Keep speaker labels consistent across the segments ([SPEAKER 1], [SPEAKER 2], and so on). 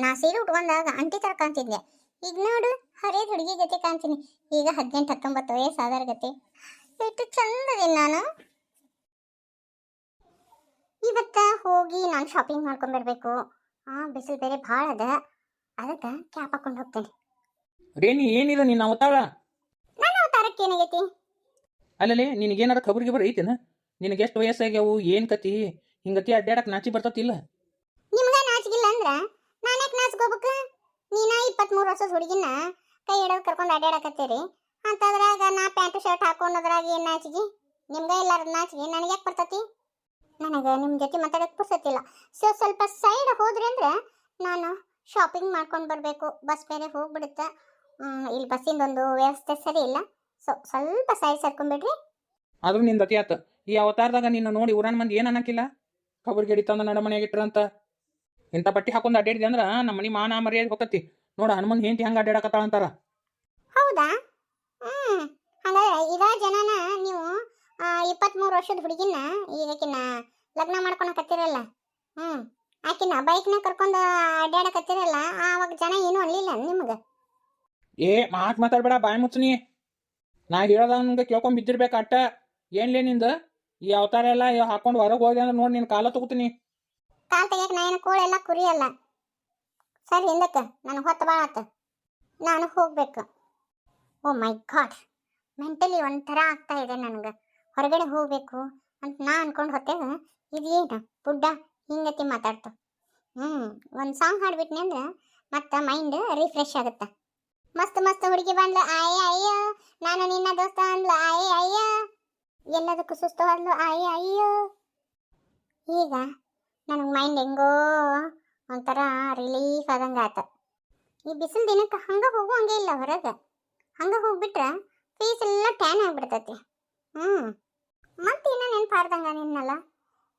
[SPEAKER 1] ನಾ ಸೀರೆ ಉಟ್ಕೊಂಡಾಗ ಅಂಟಿ ಥರ ಕಾಣ್ತಿದ್ದೆ. ಈಗ ನೋಡು ಹರಿಯದ ಹುಡುಗಿ ಗತಿ ಕಾಣ್ತೀನಿ. ಈಗ 18-19 ವಯಸ್ಸಾದರ ಗತಿ. ಎಷ್ಟು ಚಂದದಿ ನಾನು. ಇವತ್ತ ಹೋಗಿ ನಾನು ಶಾಪಿಂಗ್ ಮಾಡ್ಕೊಂಡ್ಬರ್ಬೇಕು. ಬಿಸಿಲು ಬೇರೆ ಭಾಳ ಅದ, ಅದಕ್ಕೆ ಕ್ಯಾಪ್ ಹಾಕೊಂಡು ಹೋಗ್ತೇನೆ.
[SPEAKER 2] ರೇಣಿ ಏನಿಲ್ಲ ನಿನ್ನ ಅವತಾರ.
[SPEAKER 1] ನನ್ನ ಅವತಾರಕ್ಕೆ ಏನಾಗೈತಿ?
[SPEAKER 2] ಅಲ್ಲಲ್ಲಿ ನಿನಗೇನಾರ ಖಬರಿಗೆ ಬರ ಐತೇನ? ನಿನಗೆ ಎಷ್ಟು ವಯಸ್ಸಾಗ್ಯಾವು, ಏನು ಕತಿ? ಹಿಂಗತಿ ಅಡ್ಡಾಡಕ್ಕೆ ನಾಚಿ ಬರ್ತತಿಲ್ಲ?
[SPEAKER 1] ನಿಮ್ಗ ನಾಚಿಗಿಲ್ಲ ಅಂದ್ರ ನಾನು ಯಾಕೆ ನಾಚ್ಕೋಬೇಕು? ನೀನ 23 ವರ್ಷದ ಹುಡುಗಿನ ಕೈ ಹಿಡಿದು ಕರ್ಕೊಂಡು ಅಡ್ಡಾಡಕತ್ತೀರಿ ಅಂತದ್ರಾಗ ನಾ ಪ್ಯಾಂಟು ಶರ್ಟ್ ಹಾಕೊಂಡದ್ರಾಗ ಏನು ನಾಚಿಗಿ? ನಿಮ್ಗೆ ಎಲ್ಲಾರದ ನಾಚಿಗಿ ನನಗೆ ಯಾಕೆ ಬರ್ತತಿ? ನನಗೆ ನಿಮ್ಮ ಜೊತೆ ಮಾತಾಡೋಕೆ ಪುರ್ಸತ್ತಿಲ್ಲ. ಸ್ವಲ್ಪ ಸೈಡ್ ಹೋದ್ರಿ ಅಂದ್ರೆ ನಾನು ಶಾಪಿಂಗ್ ಮಾಡ್ಕೊಂಡು ಬರಬೇಕು. ಬಸ್ ಬೇರೆ ಹೋಗ್ಬಿಡುತ್ತೆ. ಇಲ್ಲಿ ಬಸ್ಸಿಂದೊಂದು ವ್ಯವಸ್ಥೆ ಸರಿ ಇಲ್ಲ. ಸ್ವಲ್ಪ ಸೈಡ್ ಸರ್ಕೊಂಡ್ಬಿಡ್ರಿ.
[SPEAKER 2] ಆದ್ರೂ ನಿಂದ ಅತಿ ಆತ. ಈ ಅವತಾರದಾಗ ನಿನ್ನ ನೋಡಿ ಊರನ್ ಮಂದಿ ಏನು ಅನ್ನಕ್ಕಿಲ್ಲ? ಖಬರಿಗೆ ಹಿಡಿತಂದ ನಡ ಮನೆಯಾಗ ಇಟ್ರಂತ ಇಂಥ ಬಟ್ಟೆ ಹಾಕೊಂಡು ಅಡ್ಡಾಡಿದೆ ಅಂದ್ರೆ ನಮ್ಮ ಮನೆ ಮಾನ ಮರ್ಯಾದೆ ಹೋಗತಿ. ನೋಡ ಹನುಮನ್ ಹೆಂಡತಿ ಹಂಗೆ ಅಡ್ಡಾಡಕತ್ತಾಳ ಅಂತಾರ.
[SPEAKER 1] ಹೌದಾ? ಹಾಗಾದ್ರೆ ಇದ ಜನನ ನೀವು 23 ವರ್ಷದ ಹುಡುಗಿನ ಈಗಕಿನ್ನ ಲಗ್ನ ಮಾಡ್ಕೊಳಕತ್ತೀರಲ್ಲ. ಆಕಿನ ಬೈಕ್ನ ಕರ್ಕೊಂಡು ಅಡ್ಡಾಡಕತ್ತೀರಲ್ಲ, ಆವಾಗ ಜನ ಏನು ಅನ್ಲಿಲ್ಲ ನಿಮ್ಗೆ?
[SPEAKER 2] ಮಾತಾಡ್ಬೇಡ, ಬಾಯಿ ಮುಚ್ಚನಿ. ನಾ ಹೇಳೋದಂಗೆ ಕೇಳ್ಕೊಂಡ್ ಬಿದ್ದಿರ್ಬೇಕು ಅಟ್ಟ. ಏನ್ಲೇ ನಿಂದ ಈ ಅವತಾರ ಎಲ್ಲ ಹಾಕೊಂಡು ಹೊರಗೆ ಹೋದೆ ಅಂದ್ರೆ ನೋಡಿ ನಿನ್ನ ಕಾಲ ತಗೋತೀನಿ.
[SPEAKER 1] ಕಾಲ್ ತೆಗಿಯಕ್ಕೆ ನಾ ಏನು ಕೋಳೆಲ್ಲ ಕುರಿಯಲ್ಲ. ಸರಿ ಹಿಂದಕ್ಕೆ, ನನಗೆ ಹೊತ್ತು ಭಾಳ ಆತ, ನಾನು ಹೋಗ್ಬೇಕು. ಓ ಮೈ ಗಾಡ್, ಮೆಂಟಲಿ ಒಂಥರ ಆಗ್ತಾ ಇದೆ ನನಗೆ. ಹೊರಗಡೆ ಹೋಗ್ಬೇಕು ಅಂತ ನಾ ಅನ್ಕೊಂಡು ಹೊತ್ತಾಗ ಇದೇನು ಬುಡ್ಡ ಹಿಂಗತಿ ಮಾತಾಡ್ತು. ಒಂದು ಸಾಂಗ್ ಹಾಡ್ಬಿಟ್ನಿ ಅಂದ್ರೆ ಮತ್ತೆ ಮೈಂಡ್ ರಿಫ್ರೆಶ್ ಆಗುತ್ತೆ. ಮಸ್ತ್ ಹುಡುಗಿ ಬಂದ್ಲು, ಅಯ್ಯೋ ನಾನು ನಿನ್ನ ದೋಸ್ತ ಅಂದ್ಲು, ಅಯ್ಯೋ ಎಲ್ಲದಕ್ಕೂ ಸುಸ್ತು ಅಂದ್ಲು, ಅಯ್ಯೋ. ಈಗ ನನಗೆ ಮೈಂಡ್ ಹೆಂಗೋ ಒಂಥರ ರಿಲೀಫ್ ಆದಂಗೆ ಆತ. ಈ ಬಿಸಿಲು ದಿನಕ್ಕೆ ಹಂಗೆ ಹೋಗುವಂಗೆ ಇಲ್ಲ ಹೊರಗೆ. ಹಂಗೆ ಹೋಗ್ಬಿಟ್ರೆ ಫೇಸ್ ಎಲ್ಲ ಟ್ಯಾನ್ ಆಗಿಬಿಡ್ತೈತಿ. ಮತ್ತೇನೋ ನೆನಪಾರ್ದಂಗೆ ನಿನ್ನಲ್ಲ.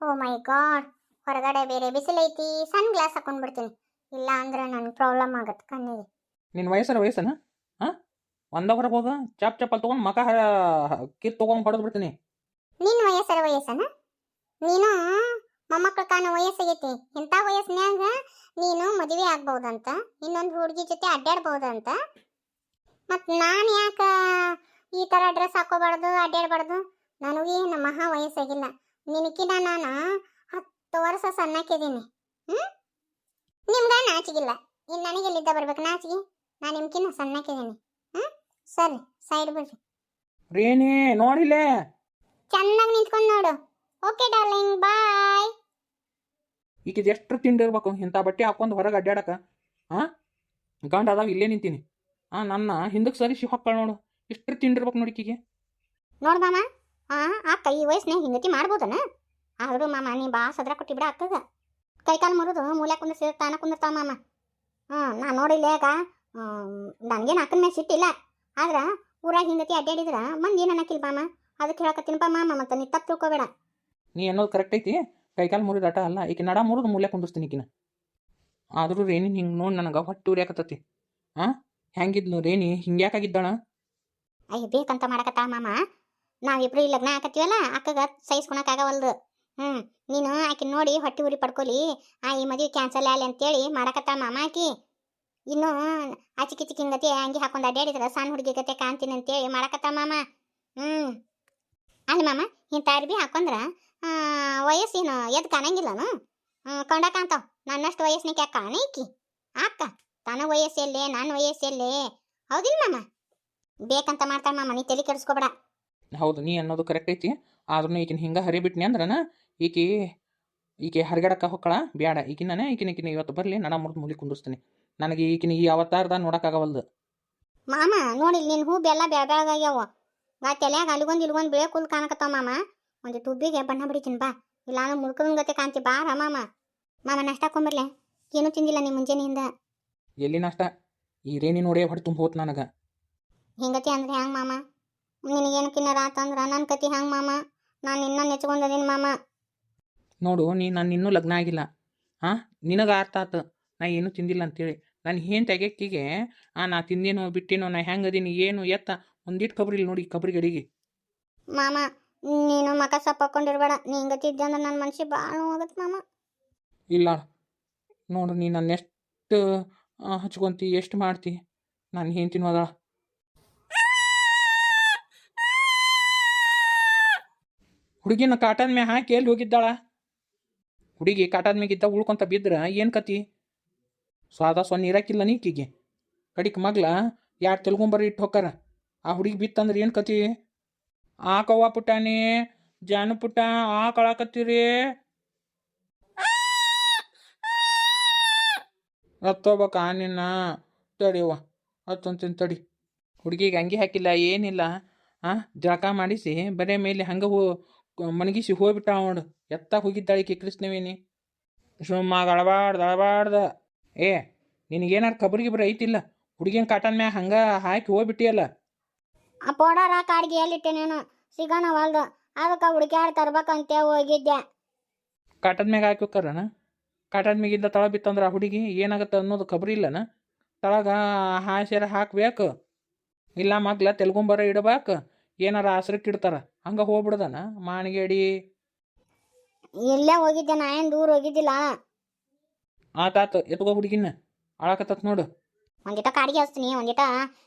[SPEAKER 1] ಓ ಮೈ ಗಾಡ್, ಹೊರಗಡೆ ಬೇರೆ ಬಿಸಿಲೈತಿ, ಸನ್ ಗ್ಲಾಸ್ ಹಾಕೊಂಡ್ಬಿಡ್ತೀನಿ. ಇಲ್ಲ ಅಂದ್ರೆ ನನಗೆ ಪ್ರಾಬ್ಲಮ್ ಆಗುತ್ತೆ ಕಣ್ಣಿಗೆ.
[SPEAKER 2] ನಿನ್ನ ವಯಸ್ಸನ ಒಂದ ಹೊರಗೆ ಹೋಗ ಚಪ್ಪಲ್ ತೊಗೊಂಡು ಮಕ ಕಿತ್ ತೊಗೊಂಡು ಹೊಡೆದು ಬಿಡ್ತೀನಿ.
[SPEAKER 1] ನಿನ್ನ ವಯಸ್ಸನ ನೀನು ಮೊಮ್ಮಕ್ಕಳು ಕಾಣೋ ವಯಸ್ಸಾಗೈತಿ. ಇಂಥ ವಯಸ್ಸಿನಾಗ ನೀನು ಮದುವೆ ಆಗ್ಬಹುದಂತ, ಇನ್ನೊಂದು ಹುಡುಗಿ ಜೊತೆ ಅಡ್ಡಾಡ್ಬಹುದಂತ. ಮತ್ತು ನಾನು ಯಾಕೆ ಈ ಥರ ಡ್ರೆಸ್ ಹಾಕೋಬಾರ್ದು, ಅಡ್ಡಾಡಬಾರ್ದು? ನನಗೇನು ಮಹಾ ವಯಸ್ಸಾಗಿಲ್ಲ. ನಿನಕಿನ ನಾನು 10 ವರ್ಷ ಸಣ್ಣಕ್ಕಿದ್ದೀನಿ. ನಿಮ್ಗೆ ನಾಚಿಗಿಲ್ಲ, ಇನ್ನು ನನಗೆಲ್ಲಿದ್ದ ಬರ್ಬೇಕು ನಾಚಿಗೆ? ನಾನು ನಿಮ್ಕಿನ್ನ ಸಣ್ಣಕ್ಕಿದ್ದೀನಿ. ಸರಿ ಸೈಡ್ ಬಿಡ್ರಿ.
[SPEAKER 2] ರೇಣಿ ನೋಡಿಲ್ಲೇ,
[SPEAKER 1] ಚೆನ್ನಾಗಿ ನಿಂತ್ಕೊಂಡು ನೋಡು. ಓಕೆ ಡಾರ್ಲಿಂಗ್, ಬಾಯ್.
[SPEAKER 2] ಈಕಿದು ಎಷ್ಟು ತಿಂಡಿರ್ಬೇಕು ಇಂಥ ಬಟ್ಟೆ ಹಾಕೊಂಡು ಹೊರಗೆ ಅಡ್ಡಾಡಕ? ಗಂಡ ಅದಾಗ ಇಲ್ಲೇ ನಿಂತೀನಿ. ನನ್ನ ಹಿಂದಕ್ಕೆ ಸರಿಸಿ ಹೊಕ್ಕಳ ನೋಡು, ಎಷ್ಟು ತಿಂಡಿರ್ಬೇಕು ನೋಡಿ ಈಕಿಗೆ.
[SPEAKER 1] ನೋಡು ಮಾಮ, ಅಕ್ಕ ಈ ವಯಸ್ಸಿನಾಗ ಹಿಂಗತಿ ಮಾಡ್ಬೋದನ? ಆದರೂ ಮಾಮ ನೀ ಬಾ ಸದ್ರ ಕೊಟ್ಟಿಬಿಡ ಅಕ್ಕಗ. ಕೈಕಾಲು ಮುರಿದು ಮೂಲೆ ಕುಂದಿರ್ಸಿ ತಾನ ಕುಂದಿರ್ತಾವ ಮಾಮ. ನಾನು ನೋಡಿಲ್ಲ ಈಗ, ನನಗೇನು ಅಕ್ಕನ ಮೇಲೆ ಸಿಟ್ಟಿಲ್ಲ. ಆದ್ರೆ ಊರಾಗ ಹಿಂಗತಿ ಅಡ್ಡಾಡಿದ್ರೆ ಮಂದಿ ಏನು ಅನ್ನಕ್ಕಿಲ್ಲ ಮಾಮ. ಅದಕ್ಕೆ ಹೇಳಕತ್ತೀನಪ್ಪ ಮಾಮ, ಮತ್ತೆ ನೀ ತಪ್ಪು ತಿಳ್ಕೊಬೇಡ.
[SPEAKER 2] ನೀ ಅನ್ನೋದು ಕರೆಕ್ಟ್ ಐತಿ. ಕೈಕಾಲು ಮುರಿದ ಆಟ ಅಲ್ಲ, ಈಕೆ ನಡ ಮುರಿದು ಮೂಲೆ ಕುಂದಿರ್ತೀನಿ ಈಕಿನ. ಆದರೂ ರೇಣಿ ಹಿಂಗೆ ನೋಡಿ ನನಗೆ ಹೊಟ್ಟೆ ಉರಿಯಾಕತ್ತತಿ. ಹೆಂಗಿದ್ಲು ರೇಣಿ, ಹಿಂಗ್ಯಾಕಾಗಿದ್ದಾಳ?
[SPEAKER 1] ಅಯ್ಯ ಬೇಕಂತ ಮಾಡಕತ್ತಾಳ ಮಾಮ. ನಾವಿಬ್ರು ಈ ಲಗ್ನ ಹಾಕತ್ತೀವಲ್ಲ, ಅಕ್ಕಗ ಸಹಿಸ್ಕೊಳಕ್ಕಾಗವಲ್ದು. ನೀನು ಆಕೆ ನೋಡಿ ಹೊಟ್ಟೆ ಉರಿ ಪಡ್ಕೊಲಿ, ಈ ಮದುವೆ ಕ್ಯಾನ್ಸಲ್ ಆಗಲಿ ಅಂತೇಳಿ ಮಾಡಕತ್ತಾಳ ಮಾಮ ಆಕಿ. ಇನ್ನು ಆಚಿಕಿ ಚಿಕ್ಕಿನ ಗತಿ ಹಂಗೆ ಹಾಕೊಂಡು ಅಡ್ಡಾಡಿದ್ರೆ ಸಣ್ಣ ಹುಡುಗಿ ಗತೆ ಕಾಣ್ತೀನಿ ಅಂತೇಳಿ ಮಾಡಕತ್ತಾಳ ಮಾಮ. ಅಲ್ಲಿ ಮಾಮ ಇಂಥ ಅರ್ಬಿ ಹಾಕೊಂಡ್ರೆ ವಯಸ್ಸೇನು ಎದ್ದು ಕಾಣಂಗಿಲ್ಲನು? ಕೊಂಡ ಕಾಣ್ತಾವ. ನನ್ನಷ್ಟು ವಯಸ್ಸಿನ ಯಾಕೆ ಕಾಣೈಕಿ ಅಕ್ಕ? ತನ್ನ ವಯಸ್ಸಲ್ಲೇ ನನ್ನ ವಯಸ್ಸಲ್ಲೇ, ಹೌದಿಲ್ಲ ಮಾಮ? ಬೇಕಂತ ಮಾಡ್ತಾಳೆ ಮಾಮ, ನೀ ತಲೆ ಕೆಡಿಸ್ಕೊಬೇಡ.
[SPEAKER 2] ಹೌದು, ನೀ ಅನ್ನೋದು ಕರೆಕ್ಟ್ ಐತಿ. ಆದ್ರೂ ಈಕಿನ ಹಿಂಗೆ ಹರಿಬಿಟ್ನಿ ಅಂದ್ರನ ಈಕೆ ಹರಿಗಡಕ್ಕೆ ಹೊಕ್ಕಳ ಬೇಡ. ಈಕಿನ ಇವತ್ತು ಬರಲಿ, ನಡ ಮುರಿದು ಮೂಲಿ ಕುಂದಿಸ್ತೀನಿ. ನನಗೆ ಈಕಿನ ಈ ಅವತಾರದ ನೋಡೋಕ್ಕಾಗವಲ್ದು
[SPEAKER 1] ಮಾಮ. ನೋಡಿ ನಿನ್ನ ಹೂ ಬೆಲ್ಲ ಬೆಳಗಾಗ್ಯಾವ, ತಲೆಯಾಗ ಅಲ್ಲಿಗೊಂದು ಇಲ್ಗೊಂದು ಬೇಳೆ ಕುಲ್ ಕಾಣಕತ್ತಾವ ಮಾಮ. ಒಂದು ತುಬ್ಬಿಗೆ ಬಣ್ಣ ಬಿಡಿತೀನಿ ಬಾ, ಇಲ್ಲ ನಾನು ಮುಳ್ಕದ ಗತೆ ಕಾಣ್ತಿ ಬಾರ ಮಾಮ. ಮಾಮ ನಾಷ್ಟ ಹಾಕೊಂಬರ್ಲೆ, ಏನೂ ತಿಂದಿಲ್ಲ ನಿಮ್ಮ ಮುಂಜಾನೆಯಿಂದ.
[SPEAKER 2] ಎಲ್ಲಿ ನಾಷ್ಟ? ಈ ರೇಣಿ ನೋಡೇ ಹೊಟ್ಟೆ ತುಂಬ ಹೋತ್ ನನಗೆ.
[SPEAKER 1] ಹಿಂಗತಿ ಅಂದ್ರೆ ಹೆಂಗೆ ಮಾಮ? ನಿನಗೇನು ಕಿನ್ನರ ಆತಂದ್ರೆ ನನ್ನ ಕತಿ ಹೆಂಗೆ ಮಾಮ? ನಾನು ಇನ್ನೂ ನೆಚ್ಕೊಂಡದೀನಿ ಮಾಮ.
[SPEAKER 2] ನೋಡು, ನಾನು ಇನ್ನೂ ಲಗ್ನ ಆಗಿಲ್ಲ. ನಿನಗೆ ಅರ್ಥ ಆತು ನಾ ಏನೂ ತಿಂದಿಲ್ಲ ಅಂತೇಳಿ. ನಾನು ಏನು ತೆಗೆಕ್ಕಿಗೆ ನಾ ತಿಂದೇನೋ ಬಿಟ್ಟೇನೋ, ನಾ ಹೆಂಗದೀನಿ ಏನು ಎತ್ತ ಒಂದಿಟ್ಟು ಕಬ್ರಿಲ್ಲ ನೋಡಿ, ಕಬ್ರಿಗೆ ಅಡಿಗೆ.
[SPEAKER 1] ಮಾಮ ನೀನು ಮಕ ಸಪ್ಪಾಕೊಂಡಿರ್ಬೇಡ. ನೀ ಹಿಂಗತಿ ಇದ್ದೆ ಅಂದ್ರೆ ನನ್ನ ಮನ್ಸಿಗೆ ಭಾಳ ಹೋಗುತ್ತೆ ಮಾಮ.
[SPEAKER 2] ಇಲ್ಲ ನೋಡು, ನೀ ನನ್ನ ಎಷ್ಟು ಎಷ್ಟು ಹಚ್ಕೊಂತಿ ಎಷ್ಟು ಮಾಡ್ತಿ ನಾನು ಹೆಂಡ್ತಿನೂ ಅದಾಳ ಹುಡುಗಿನ ಕಾಟನ್ ಮ್ಯಾಗ ಹಾಕಿ ಎಲ್ಲಿ ಹೋಗಿದ್ದಾಳ ಹುಡುಗಿ ಕಾಟನ್ ಮ್ಯಾಗಿದ್ದ ಉಳ್ಕೊಂತ ಬಿದ್ರ ಏನು ಕತಿ ಸ್ವಾದ ಸೊನ್ನೆ ಇರಾಕಿಲ್ಲ ನೀಕಿಗೆ ಕಡಿಕ್ ಮಗ್ಲ ಯಾರು ತೆಲ್ಗೊಂಬರಿ ಇಟ್ಟು ಹೊಕ್ಕಾರ ಆ ಹುಡುಗಿ ಬಿತ್ತಂದ್ರೆ ಏನು ಕತಿ ಆಕವ್ವ ಪುಟಾಣಿ ಜಾನು ಪುಟ್ಟ ಕಳಾಕತ್ತೀರಿ ಹತ್ತೋಬೇಕ ನಿನ್ನ ತಡಿಯವ್ವ ಹತ್ತೊಂತೀನಿ ತಡಿ ಹುಡುಗಿಗೆ ಅಂಗಿ ಹಾಕಿಲ್ಲ ಏನಿಲ್ಲ ಜಳಕ ಮಾಡಿಸಿ ಬರೇ ಮೇಲೆ ಹಂಗೆ ಮಣಗಿಸಿ ಹೋಗ್ಬಿಟ್ಟ ನೋಡು ಎತ್ತ ಹೋಗಿದ್ದಾಳಿಕೆ ಕೃಷ್ಣವೇನಿ ಸುಮ್ಮ ಅಳಬಾರ್ದ ಏ ನಿನಗೇನಾರು ಖಬರ್ಗಿಬ್ರು ಐತಿಲ್ಲ ಹುಡುಗಿನ ಕಾಟನ್ ಮ್ಯಾಗ ಹಂಗೆ ಹಾಕಿ ಹೋಗ್ಬಿಟ್ಟಿಯಲ್ಲ
[SPEAKER 1] ಆ ಪೌಡರ್ ಕಾಡಿಗೆ ಎಲ್ಲಿಟ್ಟೆ ನೀನು ಸಿಗೋಣ ಹೊಲ್ದು ಅದಕ್ಕೆ ಹುಡುಕ್ಯಾಡ್ ತರ್ಬೇಕಂತೆ ಹೋಗಿದ್ದೆ.
[SPEAKER 2] ಕಾಟನ್ ಮ್ಯಾಗ ಹಾಕಿ ಹೋಗ್ತಾರನ ಕಾಟನ್ ಮ್ಯಾಗಿಂದ ತಳ ಬಿತ್ತಂದ್ರೆ ಆ ಹುಡುಗಿ ಏನಾಗತ್ತೆ ಅನ್ನೋದು ಖಬರಿ ಇಲ್ಲನ ತಳಗ ಹಾಸ್ಯಾರ ಹಾಕ್ಬೇಕು ಇಲ್ಲ ಮಗ್ಲ ತೆಲ್ಗೊಂಬರ ಇಡಬೇಕು ಏನಾರ ಆಸರಕ್ಕೆ ಇಡ್ತಾರ ಹಂಗೆ ಹೋಗ್ಬಿಡ್ದನ ಮಾಣಿಗೇಡಿ
[SPEAKER 1] ಇಲ್ಲೇ ಹೋಗಿದ್ದೆ ನಾ ಏನು ದೂರ ಹೋಗಿದ್ದಿಲ್ಲ.
[SPEAKER 2] ಆತಾತು ಎತ್ಕೋ ಹುಡುಗಿನ ಅಳಕತ್ತತ್ ನೋಡು
[SPEAKER 1] ಒಂದಿಟ ಕಾಡಿಗೆ ಹಚ್ತೀನಿ ಒಂದಿಟ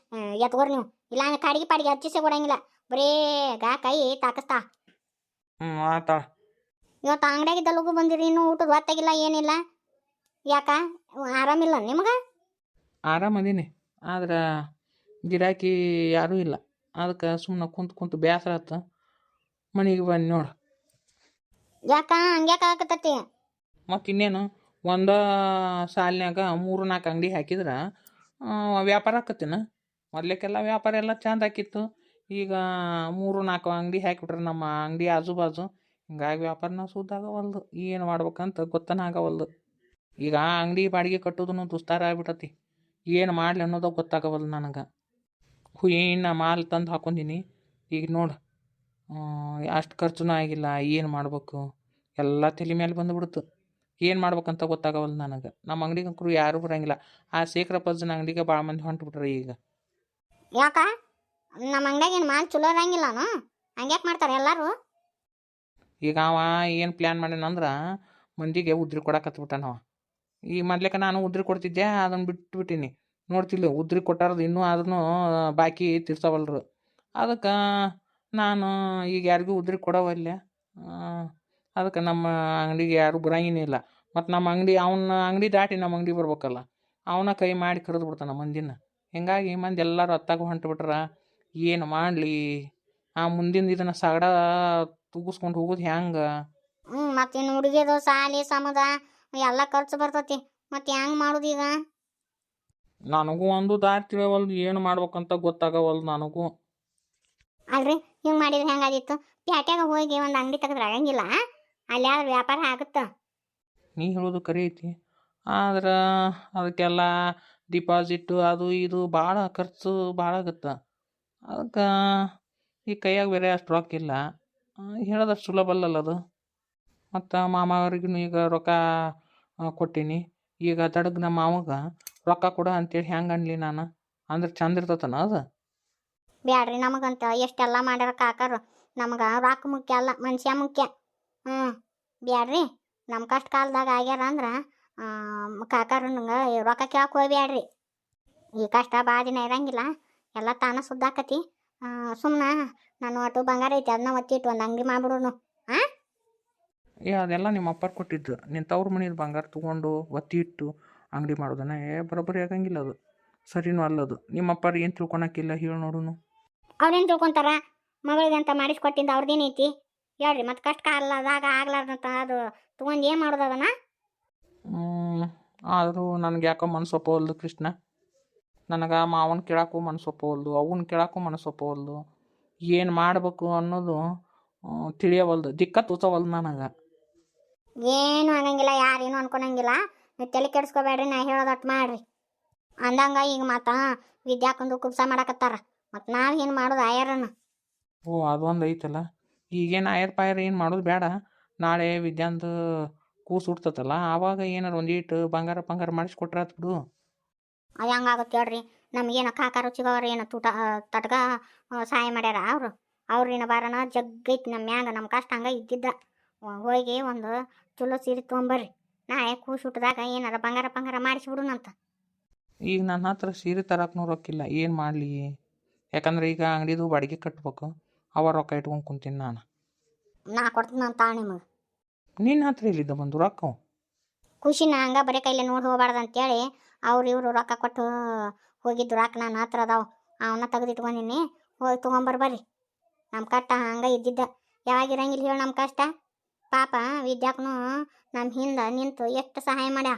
[SPEAKER 1] ಎತ್ಕೋರ್ ನೀವು ಇಲ್ಲ ಕಾಡಿಗೆ ಪಾಡಿಗೆ ಹಚ್ಚಿಸೇ ಕೊಡಂಗಿಲ್ಲ ಬರೇ ಕೈ ತಾಕಸ್ತಾ.
[SPEAKER 2] ಆತಾಳ
[SPEAKER 1] ಇವತ್ತು ಅಂಗಡಿಯಾಗಿದ್ದ ಲಗು ಬಂದಿರಿ ಇನ್ನೂ ಊಟದ ಹೊತ್ತಾಗಿಲ್ಲ ಏನಿಲ್ಲ ಯಾಕ ಆರಾಮಿಲ್ಲ ನಿಮ್ಗೆ?
[SPEAKER 2] ಆರಾಮದೀನಿ ಆದ್ರೆ ಗಿರಾಕಿ ಯಾರೂ ಇಲ್ಲ ಅದಕ್ಕೆ ಸುಮ್ಮನೆ ಕುಂತು ಬೇಸರ ಆಯ್ತು ಮನೆಗೆ ಬಂದು ನೋಡು.
[SPEAKER 1] ಯಾಕ ಹಂಗ್ಯಾಕ ಆಗತ್ತತಿ?
[SPEAKER 2] ಮತ್ತು ಇನ್ನೇನು ಒಂದ ಸಾಲಿನಾಗ 3-4 ಅಂಗಡಿ ಹಾಕಿದ್ರೆ ವ್ಯಾಪಾರ ಆಕತ್ತೇನ ಮೊದ್ಲೇಕೆಲ್ಲ ವ್ಯಾಪಾರ ಎಲ್ಲ ಚಂದ ಆಕಿತ್ತು ಈಗ 3-4 ಅಂಗಡಿ ಹಾಕಿಬಿಟ್ರೆ ನಮ್ಮ ಅಂಗಡಿ ಆಜು ಬಾಜು ಹಿಂಗಾಗಿ ವ್ಯಾಪಾರನ ಸುದ್ದಾಗವಲ್ದು ಏನು ಮಾಡ್ಬೇಕಂತ ಗೊತ್ತನ ಆಗವಲ್ದು. ಈಗ ಅಂಗಡಿ ಬಾಡಿಗೆ ಕಟ್ಟೋದನ್ನು ದುಸ್ತಾರ ಆಗ್ಬಿಟ್ಟತಿ ಏನು ಮಾಡಲಿ ಅನ್ನೋದು ಗೊತ್ತಾಗವಲ್ದು ನನಗೆ. ಹುಯಿನ ಮಾಲ್ ತಂದು ಹಾಕೊಂಡೀನಿ ಈಗ ನೋಡು ಅಷ್ಟು ಖರ್ಚುನೂ ಆಗಿಲ್ಲ ಏನು ಮಾಡ್ಬೇಕು ಎಲ್ಲ ತಲೆ ಮೇಲೆ ಬಂದುಬಿಡ್ತು ಏನು ಮಾಡ್ಬೇಕಂತ ಗೊತ್ತಾಗವಲ್ದು ನನಗೆ. ನಮ್ಮ ಅಂಗಡಿಗೆ ಅಂಕರು ಯಾರೂ ಬರೋಂಗಿಲ್ಲ ಆ ಶೇಖರಪ್ಪಜ್ಜನ ಅಂಗಡಿಗೆ ಭಾಳ ಮಂದಿ ಹೊಂಟ್ಬಿಟ್ರೆ ಈಗ.
[SPEAKER 1] ಯಾಕ ನಮ್ಮ ಅಂಗಡಿಯಾಗ ಏನು ಮಾಲ್ ಚಲೋ ಇರಂಗಿಲ್ಲನು ಹಂಗ್ಯಾಕೆ ಮಾಡ್ತಾರೆ ಎಲ್ಲರೂ?
[SPEAKER 2] ಈಗ ಅವ ಏನು ಪ್ಲ್ಯಾನ್ ಮಾಡ್ಯಾನಂದ್ರೆ ಮಂದಿಗೆ ಉದ್ರಿ ಕೊಡಕತ್ಬಿಟ್ಟಾನವ. ಈ ಮೊದ್ಲೇಕ ನಾನು ಉದ್ರಿ ಕೊಡ್ತಿದ್ದೆ ಅದನ್ನು ಬಿಟ್ಬಿಟ್ಟೀನಿ ನೋಡ್ತಿಲ್ಲ ಉದ್ರಿ ಕೊಟ್ಟಾರದು ಇನ್ನೂ ಅದನ್ನು ಬಾಕಿ ತೀರ್ಸವಲ್ರು ಅದಕ್ಕೆ ನಾನು ಈಗ ಯಾರಿಗೂ ಉದ್ರಿ ಕೊಡವಲ್ಲೆ ಅದಕ್ಕೆ ನಮ್ಮ ಅಂಗಡಿಗೆ ಯಾರೂ ಬರಂಗಿನೇ ಇಲ್ಲ. ಮತ್ತು ನಮ್ಮ ಅಂಗಡಿ ಅವನ ಅಂಗಡಿ ದಾಟಿ ನಮ್ಮ ಅಂಗಡಿ ಬರ್ಬೇಕಲ್ಲ ಅವನ ಕೈ ಮಾಡಿ ಕರೆದು ಬಿಡ್ತಾನ ಮಂದಿನ ಹಿಂಗಾಗಿ ಮಂದಿ ಎಲ್ಲರೂ ಅತ್ತಾಗ ಹೊಂಟ್ಬಿಟ್ರೆ ಏನು ಮಾಡಲಿ ಆ ಮುಂದಿನ ಇದನ್ನು ಸಗಡ ತೂಗಿಸ್ಕೊಂಡು ಹೋಗೋದು ಹೆಂಗೆ?
[SPEAKER 1] ಮತ್ತೆ ಇನ್ನು ಹುಡುಗಿದು ಸಾಲಿ ಸಮುದ ಎಲ್ಲ ಖರ್ಚು ಬರ್ತತಿ ಮತ್ತೆ ಹೆಂಗೆ ಮಾಡೋದು ಈಗ?
[SPEAKER 2] ನನಗೂ ಒಂದು ದಾರಿ ತಿಳಿಯವಲ್ದು ಏನು ಮಾಡ್ಬೇಕಂತ ಗೊತ್ತಾಗವಲ್ದು ನನಗೂ.
[SPEAKER 1] ಅಲ್ರಿ ಹಿಂಗೆ ಮಾಡಿದ್ರೆ ಹೆಂಗಾದಿತ್ತು ಪ್ಯಾಟ್ಯಾಗ ಹೋಗಿ ಒಂದು ಅಂಗಡಿ ತೆಗೆದ್ರೆ ಆಗಂಗಿಲ್ಲ ಅಲ್ಲಿ ಯಾವ್ದು ವ್ಯಾಪಾರ ಆಗುತ್ತೆ?
[SPEAKER 2] ನೀ ಹೇಳೋದು ಕರೆ ಐತಿ ಆದ್ರೆ ಅದಕ್ಕೆಲ್ಲ ಡಿಪಾಸಿಟ್ಟು ಅದು ಇದು ಭಾಳ ಖರ್ಚು ಭಾಳ ಆಗುತ್ತೆ ಅದಕ್ಕೆ ಈ ಕೈಯಾಗ ಬೇರೆ ಅಷ್ಟು ರೊಕ್ಕ ಇಲ್ಲ ಹೇಳೋದಷ್ಟು ಸುಲಭ ಅಲ್ಲಲ್ಲ ಅದು. ಮತ್ತು ಮಾಮ ಅವ್ರಿಗೂ ಈಗ ರೊಕ್ಕ ಕೊಟ್ಟೀನಿ ಈಗ ತಡಗ್ ನಮ್ಮ ಮಾವಗೆ ರೊಕ್ಕ ಕೊಡ ಅಂತೇಳಿ ಹೆಂಗೆ ಅನ್ಲಿ ನಾನು ಅಂದ್ರೆ ಚಂದ ಇರ್ತತನ ಅದು?
[SPEAKER 1] ಬ್ಯಾಡ್ರಿ ನಮಗಂತ ಎಷ್ಟೆಲ್ಲ ಮಾಡ್ಯಾರ ಕಾಕರು ನಮ್ಗೆ ರೊಕ್ಕ ಮುಖ್ಯ ಅಲ್ಲ ಮನುಷ್ಯ ಮುಖ್ಯ. ಬ್ಯಾಡ್ರಿ ನಮ್ಮ ಕಷ್ಟ ಕಾಲದಾಗ ಆಗ್ಯಾರ ಅಂದ್ರೆ ಕಾಕರು ನಂಗೆ ರೊಕ್ಕ ಕೇಳಕ್ಕೆ ಹೋಗ್ಬ್ಯಾಡ್ರಿ. ಈ ಕಷ್ಟ ಭಾಳ ದಿನ ಇರಂಗಿಲ್ಲ ಎಲ್ಲ ತಾನ ಸುದ್ದಾಕತಿ. ಸುಮ್ಮನೆ ನಾನು ಒಟ್ಟು ಬಂಗಾರ ಐತಿ ಅದನ್ನ ಒತ್ತಿಟ್ಟು ಒಂದು ಅಂಗಡಿ ಮಾಡ್ಬಿಡೋನು.
[SPEAKER 2] ಅದೆಲ್ಲ ನಿಮ್ಮ ಅಪ್ಪಾರು ಕೊಟ್ಟಿದ್ದು ನಿನ್ನ ತವ್ರ ಮನೇದು ಬಂಗಾರ ತೊಗೊಂಡು ಒತ್ತಿ ಇಟ್ಟು ಅಂಗಡಿ ಮಾಡೋದನ್ನ ಬರೋಬ್ಬರಿ ಆಗಂಗಿಲ್ಲ ಅದು ಸರಿನೂ ಅಲ್ಲದು. ನಿಮ್ಮ ಅಪ್ಪಾರು ಏನು ತಿಳ್ಕೊಳಕ್ಕಿಲ್ಲ ಹೇಳಿ ನೋಡುನು.
[SPEAKER 1] ಅವ್ರೇನು ತಿಳ್ಕೊತಾರ ಮಗಳಿಗೆ ಅಂತ ಮಾಡಿಸ್ಕೊಟ್ಟಿಂದ ಅವ್ರದ್ದೇನೈತಿ ಹೇಳ್ರಿ ಮತ್ತು ಕಷ್ಟ ಕಾಲದಾಗ ಆಗ್ಲಾರ್ದಂತ ಅದು ತೊಗೊಂಡು ಏನು ಮಾಡೋದು ಅದನ್ನ?
[SPEAKER 2] ಆದರೂ ನನಗೆ ಯಾಕೋ ಮನಸ್ಸು ಒಪ್ಪವಲ್ದು ಕೃಷ್ಣ. ನನಗೆ ಮಾವನ ಕೇಳಕ್ಕೂ ಮನಸ್ಸು ಒಪ್ಪವಲ್ದು ಅವನ್ನ ಕೇಳಕ್ಕೂ ಮನಸ್ಸು ಒಪ್ಪವಲ್ದು ಏನು ಮಾಡಬೇಕು ಅನ್ನೋದು ತಿಳಿಯವಲ್ದು ದಿಕ್ಕ ತೋಚವಲ್ದು ನನಗೆ.
[SPEAKER 1] ಏನು ಆಗಂಗಿಲ್ಲ ಯಾರೇನು ಅನ್ಕೊಳಂಗಿಲ್ಲ ನೀವು ತಲೆ ಕೆಡಿಸ್ಕೋಬೇಡ್ರಿ ನಾ ಹೇಳೋದಟ್ಟು ಮಾಡ್ರಿ ಅಂದಂಗ ಈಗ ಮತ್ತು ವಿದ್ಯಾಕಂದು ಕುಬ್ಸ ಮಾಡಕತ್ತಾರ ಮತ್ತು ನಾವು ಏನು ಮಾಡೋದು ಆಯಾರನ?
[SPEAKER 2] ಅದೊಂದು ಐತಲ್ಲ ಈಗೇನು ಆಯರ್ ಪಾಯರ್ ಏನು ಮಾಡೋದು ಬೇಡ ನಾಳೆ ವಿದ್ಯಾಂದು ಕೂಸು ಹುಡ್ತತಲ್ಲ ಆವಾಗ ಏನಾರು ಒಂದೀಟು ಬಂಗಾರ ಮಾಡಿಸ್ಕೊಟ್ರೆ ಆತು ಬಿಡು.
[SPEAKER 1] ಅದು ಹೆಂಗಾಗುತ್ತೆ ಹೇಳ್ರಿ ನಮಗೇನು ಕಾಕಾರ ಚಿಗವ್ರು ಏನು ತಟ್ಗ ಸಹಾಯ ಮಾಡ್ಯಾರ ಅವ್ರಿನ ಬಾರನ ಜಗ್ಗೈತಿ ನಮ್ಮ ಮ್ಯಾಗ ನಮ್ಮ ಕಷ್ಟ ಹಂಗೆ ಇದ್ದಿದ್ದ ಹೋಗಿ ಒಂದು ಚಲೋ ಸೀರೆ ತೊಗೊಂಬರ್ರಿ ನಾಳೆ ಕೂಸು ಹುಟ್ಟಿದಾಗ ಏನಾರ ಬಂಗಾರ ಮಾಡಿಸ್ಬಿಡುನಂತ.
[SPEAKER 2] ಈಗ ನನ್ನ ಹತ್ರ ಸೀರೆ ತರಕ್ಕೂ ರೊಕ್ಕಿಲ್ಲ, ಏನು ಮಾಡಲಿ? ಯಾಕಂದ್ರೆ ಈಗ ಅಂಗಡಿದು ಬಾಡಿಗೆ ಕಟ್ಬೇಕು, ಅವ ರೊಕ್ಕ ಇಟ್ಕೊಂಡು ಕುಂತೀನಿ ನಾನು.
[SPEAKER 1] ನಾ ಕೊಡ್ತೀನಿ ನಾನು ತಾಳು ನಿಮಗೆ.
[SPEAKER 2] ನಿನ್ನ ಹತ್ರ ಇಲ್ಲಿದ್ದ ಬಂದು ರೊಕ್ಕ?
[SPEAKER 1] ಖುಷಿನ ಹಂಗೆ ಬರೀ ಕೈಲೇ ನೋಡಿ ಹೋಗ್ಬಾರ್ದು ಅಂತೇಳಿ ಇವರು ರೊಕ್ಕ ಕೊಟ್ಟು ಹೋಗಿದ್ದು ರೊಕ್ಕ ನನ್ನ ಹತ್ರ ಅದಾವ. ಅವನ್ನ ತೆಗೆದಿಟ್ಕೊಂಡಿನಿ, ಹೋಗಿ ತೊಗೊಂಬರ್ಬರ್ರಿ. ನಮ್ಮ ಕಷ್ಟ ಹಂಗೆ ಇದ್ದಿದ್ದ, ಯಾವಾಗ ಇರಂಗಿಲ್ಲ ಹೇಳಿ ನಮ್ಮ ಕಷ್ಟ. ಪಾಪ ವಿದ್ಯಾಕ್ಕೂ ನಮ್ಮ ಹಿಂದೆ ನಿಂತು ಎಷ್ಟು ಸಹಾಯ ಮಾಡ್ಯ.